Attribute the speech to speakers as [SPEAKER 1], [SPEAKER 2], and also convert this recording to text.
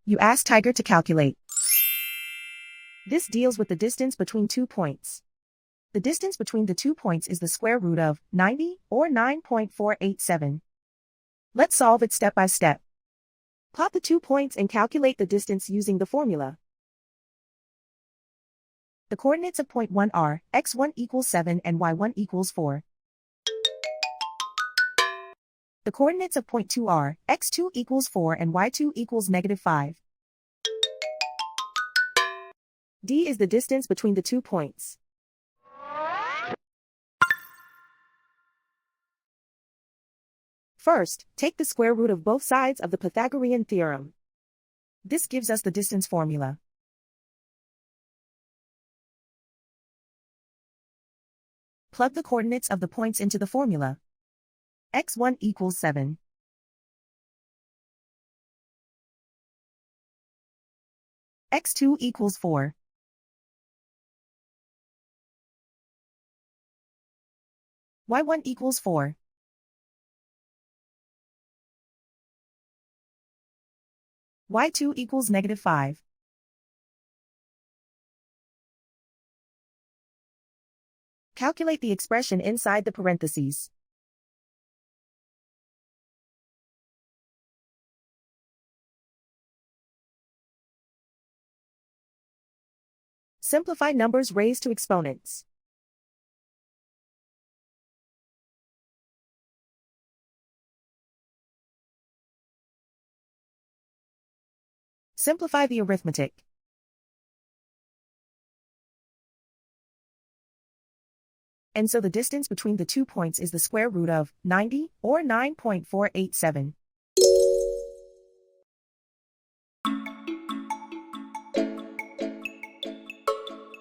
[SPEAKER 1] You ask Tiger to calculate. This deals with the distance between 2 points. The distance between the 2 points is the square root of 90, or 9.487. Let's solve it step by step. Plot the 2 points and calculate the distance using the formula. The coordinates of point 1 are x1 equals 7 and y1 equals 4. The coordinates of point 2 are x2 equals 4 and y2 equals -5. D is the distance between the 2 points. First, take the square root of both sides of the Pythagorean theorem. This gives us the distance formula. Plug the coordinates of the points into the formula. x1 equals 7. x2 equals 4. y1 equals 4. y2 equals -5. Calculate the expression inside the parentheses. Simplify numbers raised to exponents. Simplify the arithmetic. And so the distance between the 2 points is the square root of 90, or 9.487.